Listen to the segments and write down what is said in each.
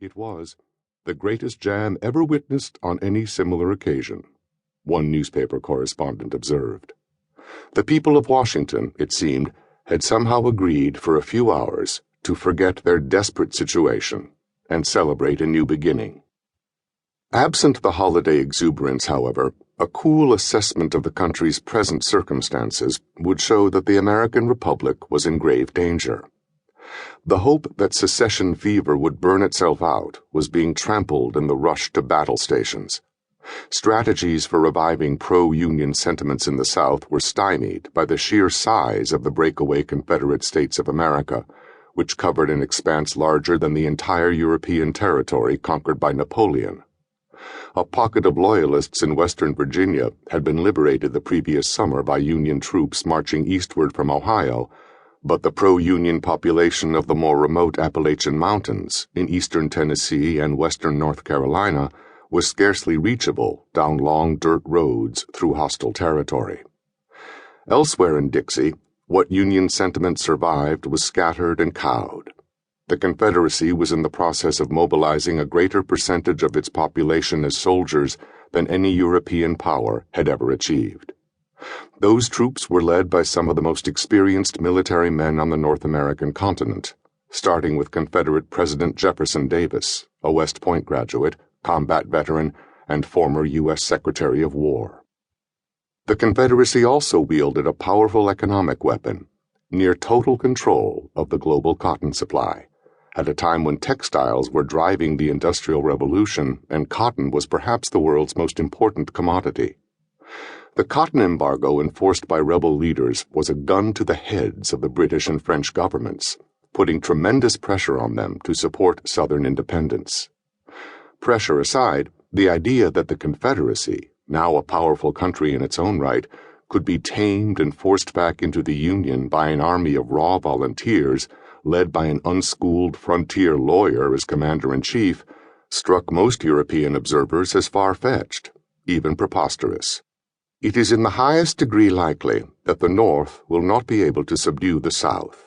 It was the greatest jam ever witnessed on any similar occasion, one newspaper correspondent observed. The people of Washington, it seemed, had somehow agreed for a few hours to forget their desperate situation and celebrate a new beginning. Absent the holiday exuberance, however, a cool assessment of the country's present circumstances would show that the American Republic was in grave danger. The hope that secession fever would burn itself out was being trampled in the rush to battle stations. Strategies for reviving pro-Union sentiments in the South were stymied by the sheer size of the breakaway Confederate States of America, which covered an expanse larger than the entire European territory conquered by Napoleon. A pocket of Loyalists in Western Virginia had been liberated the previous summer by Union troops marching eastward from Ohio, but the pro-Union population of the more remote Appalachian Mountains in eastern Tennessee and western North Carolina was scarcely reachable down long dirt roads through hostile territory. Elsewhere in Dixie, what Union sentiment survived was scattered and cowed. The Confederacy was in the process of mobilizing a greater percentage of its population as soldiers than any European power had ever achieved. Those troops were led by some of the most experienced military men on the North American continent, starting with Confederate President Jefferson Davis, a West Point graduate, combat veteran, and former U.S. Secretary of War. The Confederacy also wielded a powerful economic weapon, near total control of the global cotton supply, at a time when textiles were driving the Industrial Revolution and cotton was perhaps the world's most important commodity. The cotton embargo enforced by rebel leaders was a gun to the heads of the British and French governments, putting tremendous pressure on them to support Southern independence. Pressure aside, the idea that the Confederacy, now a powerful country in its own right, could be tamed and forced back into the Union by an army of raw volunteers led by an unschooled frontier lawyer as commander-in-chief, struck most European observers as far-fetched, even preposterous. It is in the highest degree likely that the North will not be able to subdue the South.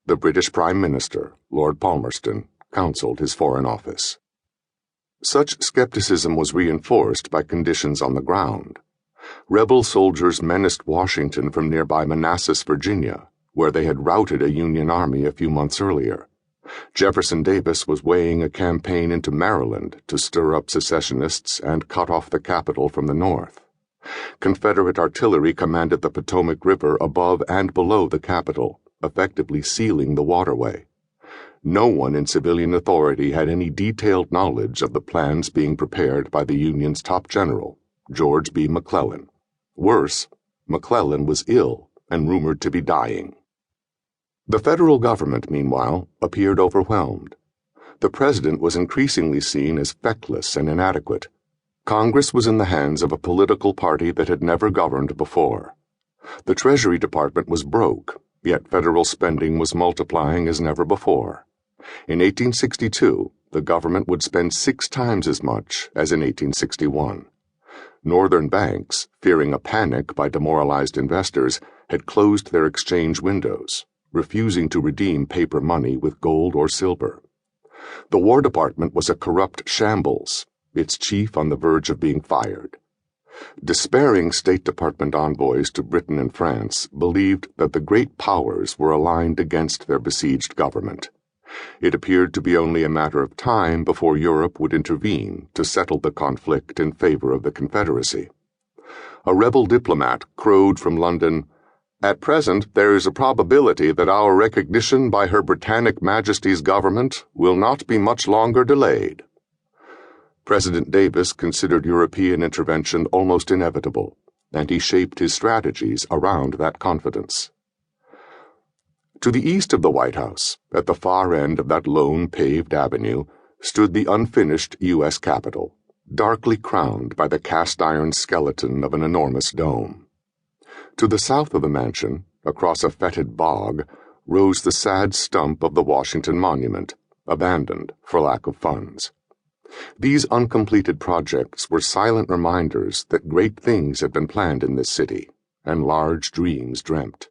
The British Prime Minister, Lord Palmerston, counseled his Foreign Office. Such skepticism was reinforced by conditions on the ground. Rebel soldiers menaced Washington from nearby Manassas, Virginia, where they had routed a Union army a few months earlier. Jefferson Davis was weighing a campaign into Maryland to stir up secessionists and cut off the capital from the north. Confederate artillery commanded the Potomac River above and below the capital, effectively sealing the waterway. No one in civilian authority had any detailed knowledge of the plans being prepared by the Union's top general, George B. McClellan. Worse, McClellan was ill and rumored to be dying. The federal government, meanwhile, appeared overwhelmed. The president was increasingly seen as feckless and inadequate. Congress was in the hands of a political party that had never governed before. The Treasury Department was broke, yet federal spending was multiplying as never before. In 1862, the government would spend 6 times as much as in 1861. Northern banks, fearing a panic by demoralized investors, had closed their exchange windows, refusing to redeem paper money with gold or silver. The War Department was a corrupt shambles, its chief on the verge of being fired. Despairing State Department envoys to Britain and France believed that the great powers were aligned against their besieged government. It appeared to be only a matter of time before Europe would intervene to settle the conflict in favor of the Confederacy. A rebel diplomat crowed from London, "At present there is a probability that our recognition by Her Britannic Majesty's government will not be much longer delayed." President Davis considered European intervention almost inevitable, and he shaped his strategies around that confidence. To the east of the White House, at the far end of that lone paved avenue, stood the unfinished U.S. Capitol, darkly crowned by the cast-iron skeleton of an enormous dome. To the south of the mansion, across a fetid bog, rose the sad stump of the Washington Monument, abandoned for lack of funds. These uncompleted projects were silent reminders that great things had been planned in this city, and large dreams dreamt.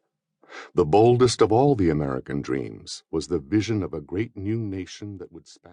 The boldest of all the American dreams was the vision of a great new nation that would span